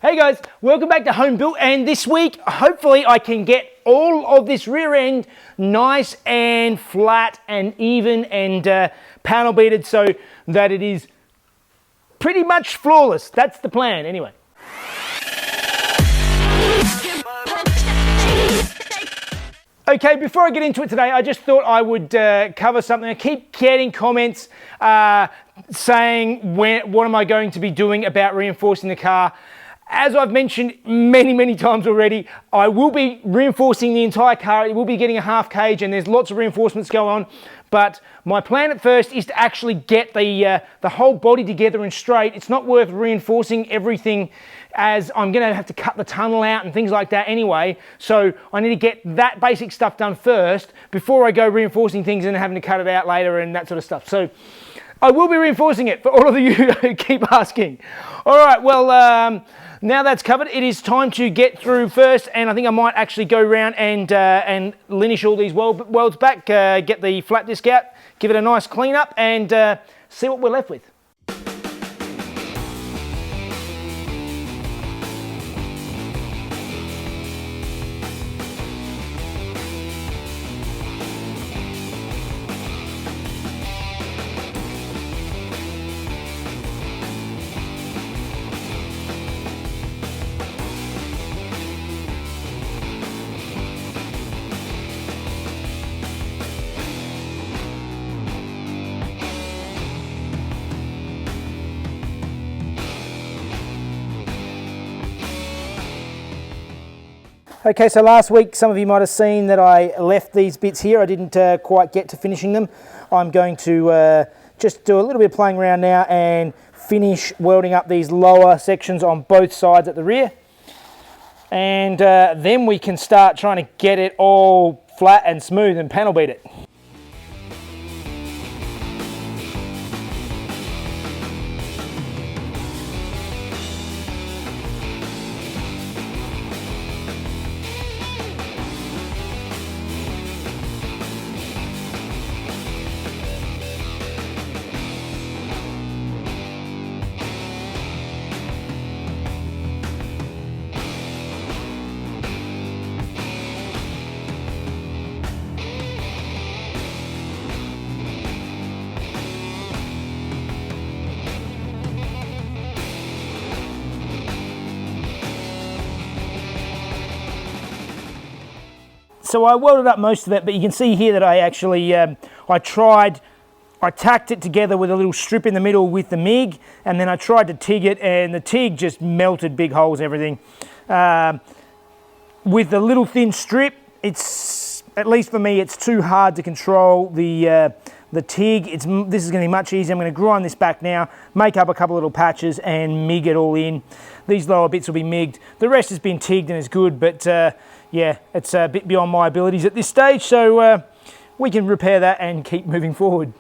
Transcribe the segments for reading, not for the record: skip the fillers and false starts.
Hey guys, welcome back to Home Built, and this week hopefully I can get all of this rear end nice and flat and even and panel beaded so that it is pretty much flawless. That's the plan anyway. Okay, before I get into it today, I just thought I would cover something. I keep getting comments saying what am I going to be doing about reinforcing the car. As I've mentioned many times already, I will be reinforcing the entire car. It will be getting a half cage and there's lots of reinforcements going on. But my plan at first is to actually get the whole body together and straight. It's not worth reinforcing everything as I'm going to have to cut the tunnel out and things like that anyway. So I need to get that basic stuff done first before I go reinforcing things and having to cut it out later and that sort of stuff. So I will be reinforcing it for all of you who keep asking. All right, well, now that's covered, it is time to get through first, and I think I might actually go around and linish all these welds back, get the flat disc out, give it a nice clean up, and see what we're left with. Okay, so last week some of you might have seen that I left these bits here. I didn't quite get to finishing them. I'm going to just do a little bit of playing around now and finish welding up these lower sections on both sides at the rear. And then we can start trying to get it all flat and smooth and panel beat it. So I welded up most of it, but you can see here that I actually, I tacked it together with a little strip in the middle with the MIG, and then I tried to TIG it, and the TIG just melted big holes, everything. With the little thin strip, it's, at least for me, it's too hard to control the TIG. This is going to be much easier. I'm going to grind this back now, make up a couple little patches, and MIG it all in. These lower bits will be MIG'd. The rest has been TIG'd and is good, but yeah, it's a bit beyond my abilities at this stage, so we can repair that and keep moving forward.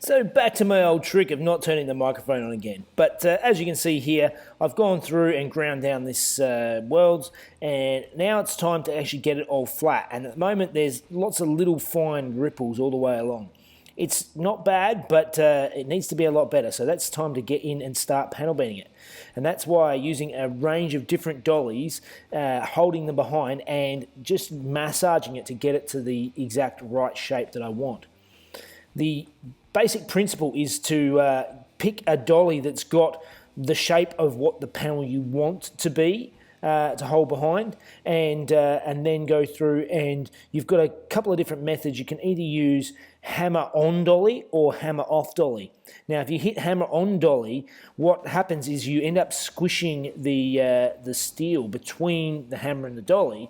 So back to my old trick of not turning the microphone on again. But as you can see here, I've gone through and ground down this welds, and now it's time to actually get it all flat. And at the moment there's lots of little fine ripples all the way along. It's not bad, but it needs to be a lot better. So that's time to get in and start panel beating it. And that's why using a range of different dollies, holding them behind and just massaging it to get it to the exact right shape that I want. The basic principle is to pick a dolly that's got the shape of what the panel you want to be, to hold behind, and then go through, and you've got a couple of different methods. You can either use hammer on dolly or hammer off dolly. Now if you hit hammer on dolly, what happens is you end up squishing the steel between the hammer and the dolly,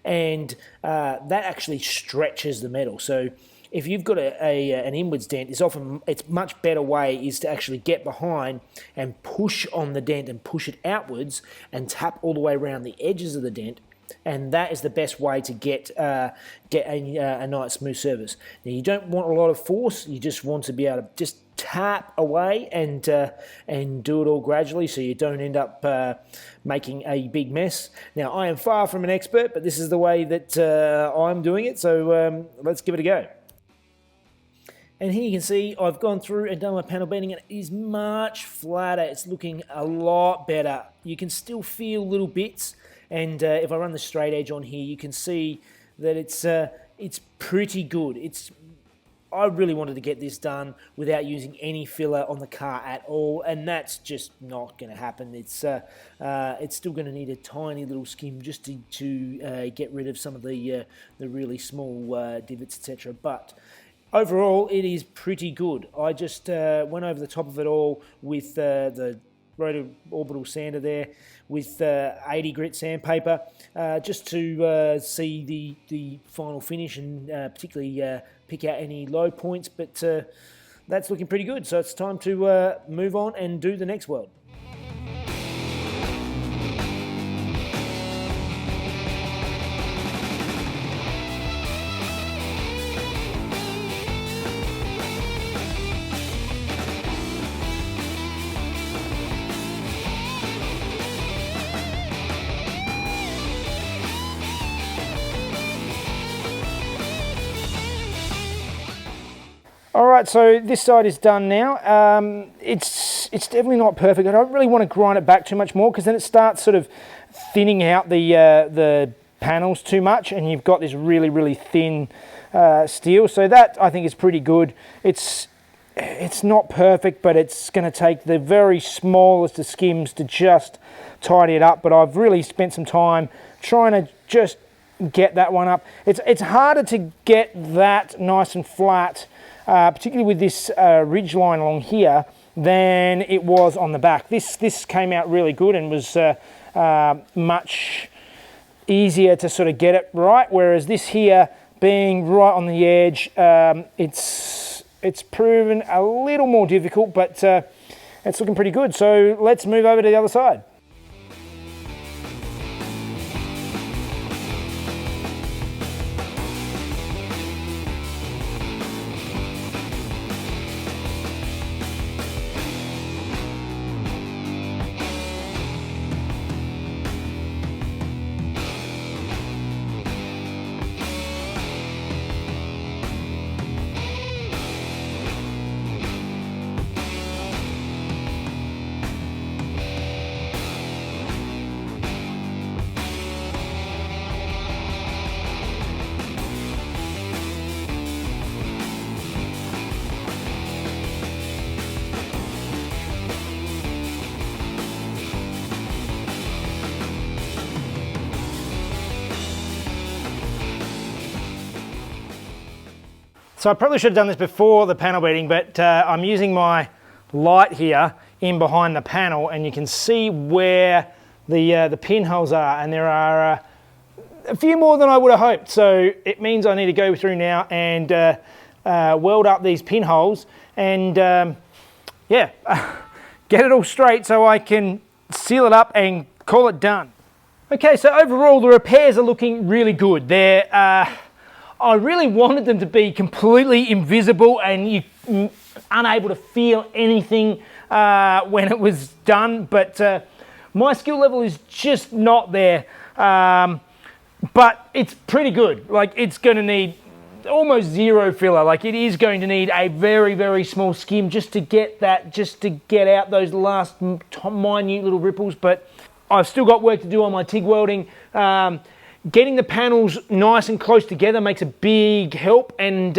and that actually stretches the metal. So if you've got an inwards dent, it's much better way is to actually get behind and push on the dent and push it outwards and tap all the way around the edges of the dent. And that is the best way to get a nice smooth surface. Now you don't want a lot of force. You just want to be able to just tap away and do it all gradually, so you don't end up making a big mess. Now I am far from an expert, but this is the way that I'm doing it. So let's give it a go. And here you can see I've gone through and done my panel bending, and it is much flatter. It's looking a lot better. You can still feel little bits. And if I run the straight edge on here, you can see that it's pretty good. I really wanted to get this done without using any filler on the car at all, and that's just not going to happen. It's still going to need a tiny little skim just to get rid of some of the really small divots, etc. But overall, it is pretty good. I just went over the top of it all with the rotor orbital sander there with 80 grit sandpaper just to see the final finish and particularly pick out any low points, but that's looking pretty good. So it's time to move on and do the next weld. All right, so this side is done now. It's definitely not perfect. I don't really want to grind it back too much more, because then it starts sort of thinning out the panels too much, and you've got this really thin steel. So that I think is pretty good. It's not perfect, but it's going to take the very smallest of skims to just tidy it up. But I've really spent some time trying to just get that one up. It's harder to get that nice and flat, particularly with this ridge line along here, than it was on the back. This came out really good and was much easier to sort of get it right, whereas this here, being right on the edge, it's proven a little more difficult, but it's looking pretty good. So let's move over to the other side. So I probably should have done this before the panel beating, but I'm using my light here in behind the panel, and you can see where the pinholes are, and there are a few more than I would have hoped. So it means I need to go through now and weld up these pinholes and yeah, get it all straight so I can seal it up and call it done. Okay, so overall the repairs are looking really good. I really wanted them to be completely invisible and you unable to feel anything when it was done, but my skill level is just not there. But it's pretty good. Like, it's going to need almost zero filler. Like, it is going to need a very small skim just to get out those last minute little ripples. But I've still got work to do on my TIG welding. Getting the panels nice and close together makes a big help, and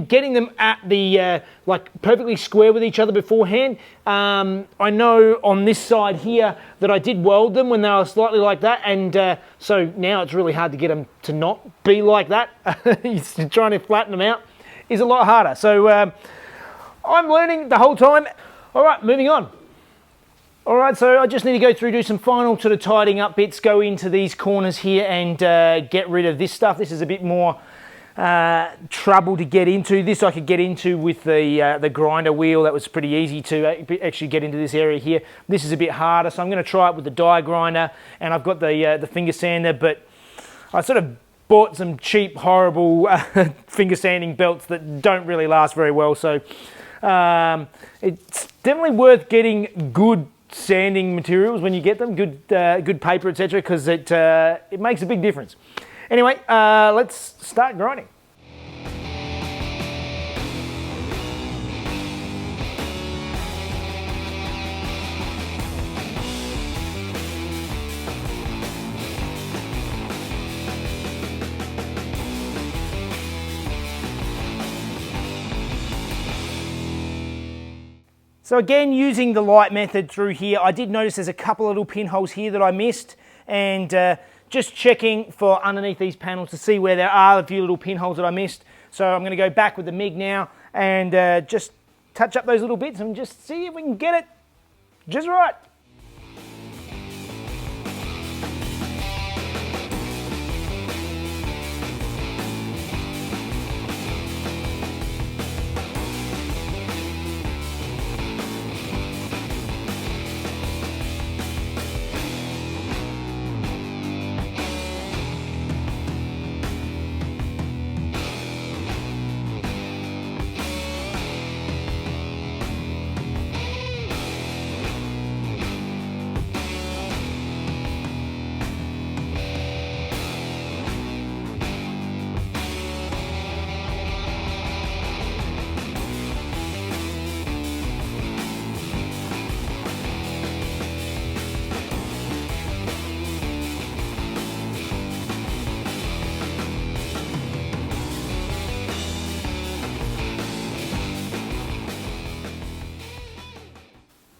getting them at the like perfectly square with each other beforehand. I know on this side here that I did weld them when they were slightly like that, and so now it's really hard to get them to not be like that. Trying to flatten them out is a lot harder. So I'm learning the whole time. All right, moving on. All right, so I just need to go through, do some final sort of tidying up bits, go into these corners here and get rid of this stuff. This is a bit more trouble to get into. This I could get into with the grinder wheel. That was pretty easy to actually get into this area here. This is a bit harder, so I'm going to try it with the die grinder, and I've got the finger sander, but I sort of bought some cheap, horrible finger sanding belts that don't really last very well, so it's definitely worth getting good sanding materials when you get them, good paper, etc., because it makes a big difference. Anyway, let's start grinding. So again, using the light method through here, I did notice there's a couple of little pinholes here that I missed, and just checking for underneath these panels to see where there are a few little pinholes that I missed. So I'm going to go back with the MIG now and just touch up those little bits and just see if we can get it just right.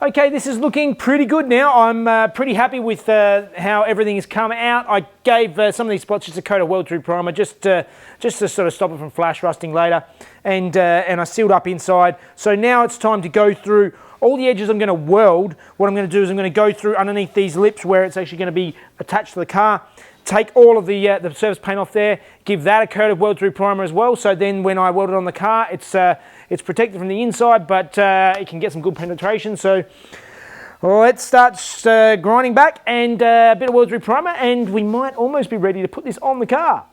Okay, this is looking pretty good now. I'm pretty happy with how everything has come out. I gave some of these spots just a coat of weld-through primer just to sort of stop it from flash rusting later, and I sealed up inside. So now it's time to go through all the edges I'm going to weld. What I'm going to do is I'm going to go through underneath these lips where it's actually going to be attached to the car, take all of the surface paint off there, give that a coat of weld-through primer as well, so then when I weld it on the car, it's protected from the inside, but it can get some good penetration. So let's start grinding back and a bit of weld-through primer, and we might almost be ready to put this on the car.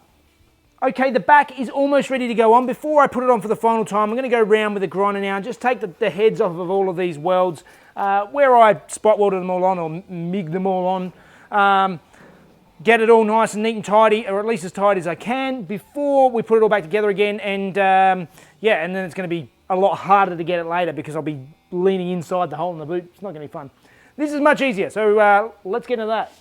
Okay, the back is almost ready to go on. Before I put it on for the final time, I'm going to go around with the grinder now and just take the heads off of all of these welds where I spot welded them all on or MIG them all on. Get it all nice and neat and tidy, or at least as tight as I can, before we put it all back together again. And yeah, and then it's going to be a lot harder to get it later because I'll be leaning inside the hole in the boot. It's not going to be fun. This is much easier, so let's get into that.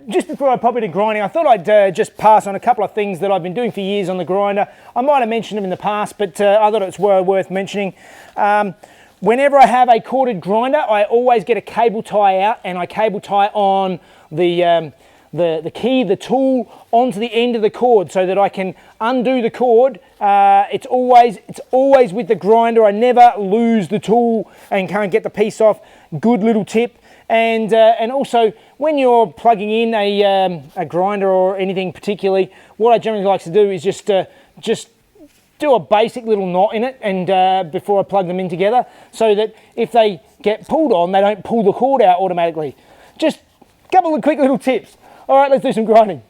Just before I pop into grinding, I thought I'd just pass on a couple of things that I've been doing for years on the grinder. I might have mentioned them in the past, but I thought it's worth mentioning. Whenever I have a corded grinder, I always get a cable tie out, and I cable tie on the key, the tool, onto the end of the cord so that I can undo the cord. It's always with the grinder. I never lose the tool and can't get the piece off. Good little tip. And also, when you're plugging in a grinder or anything particularly, what I generally like to do is just do a basic little knot in it, and before I plug them in together, so that if they get pulled on, they don't pull the cord out automatically. Just a couple of quick little tips. All right, let's do some grinding.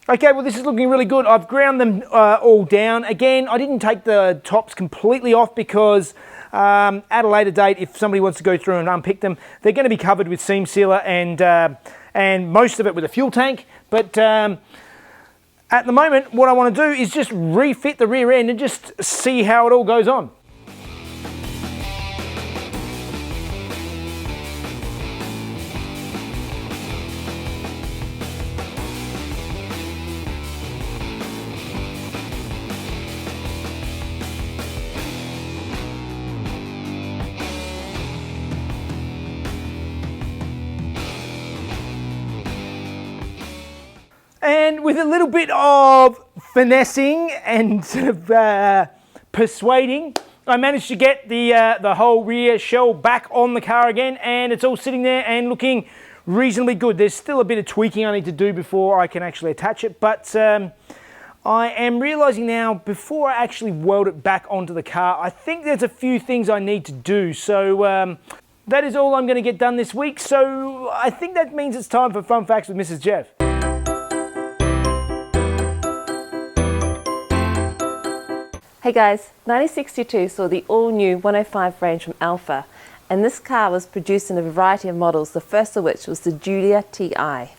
Okay, well, this is looking really good. I've ground them all down. Again, I didn't take the tops completely off because at a later date, if somebody wants to go through and unpick them, they're going to be covered with seam sealer and most of it with a fuel tank. But at the moment, what I want to do is just refit the rear end and just see how it all goes on. And with a little bit of finessing and sort of persuading. I managed to get the whole rear shell back on the car again, and it's all sitting there and looking reasonably good. There's still a bit of tweaking I need to do before I can actually attach it, but I am realizing now, before I actually weld it back onto the car, I think there's a few things I need to do. So that is all I'm going to get done this week. So I think that means it's time for Fun Facts with Mrs. Jeff. Hey guys, 1962 saw the all-new 105 range from Alfa, and this car was produced in a variety of models, the first of which was the Giulia TI.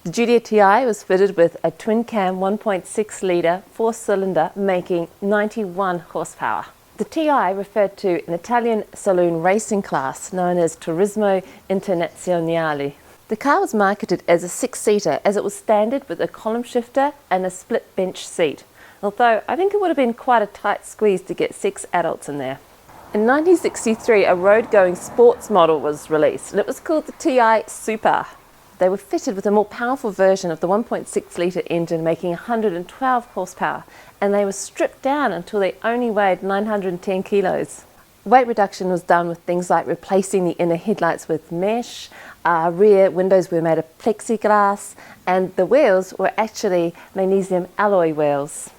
The Giulia TI was fitted with a twin-cam 1.6 litre 4-cylinder making 91 horsepower. The TI referred to an Italian saloon racing class known as Turismo Internazionale. The car was marketed as a 6-seater as it was standard with a column shifter and a split bench seat, although I think it would have been quite a tight squeeze to get 6 adults in there. In 1963, a road-going sports model was released, and it was called the TI Super. They were fitted with a more powerful version of the 1.6 litre engine making 112 horsepower, and they were stripped down until they only weighed 910 kilos. Weight reduction was done with things like replacing the inner headlights with mesh, rear windows were made of plexiglass, and the wheels were actually magnesium alloy wheels.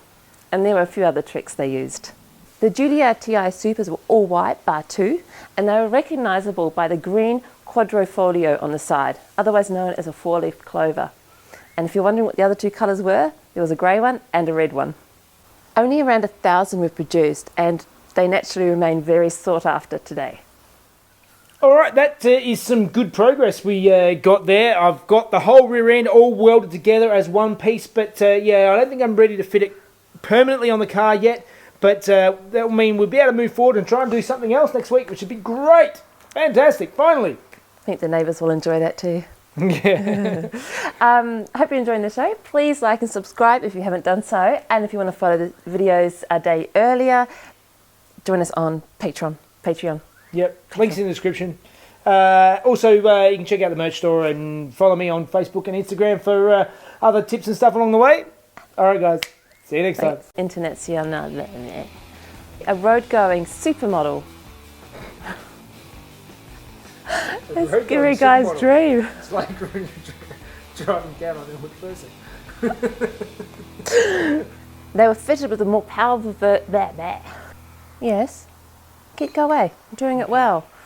And there were a few other tricks they used. The Giulia TI Supers were all white bar 2, and they were recognisable by the green quadrifolio on the side, otherwise known as a 4-leaf clover. And if you're wondering what the other 2 colours were, there was a grey one and a red one. Only around 1,000 were produced, and they naturally remain very sought after today. All right, that is some good progress we got there. I've got the whole rear end all welded together as one piece, but yeah, I don't think I'm ready to fit it permanently on the car yet, but that will mean we'll be able to move forward and try and do something else next week, which would be great. Fantastic, finally. I think the neighbours will enjoy that too. Yeah. Hope you're enjoying the show. Please like and subscribe if you haven't done so, and if you want to follow the videos a day earlier, join us on Patreon. Yep, links in the description. Also, you can check out the merch store and follow me on Facebook and Instagram for other tips and stuff along the way. All right, guys. See you next time. Internazionale. A road-going supermodel. It's Gary Guy's dream. It's like driving down on him with person. They were fitted with a more powerful Yes. Get go away. I'm doing it well.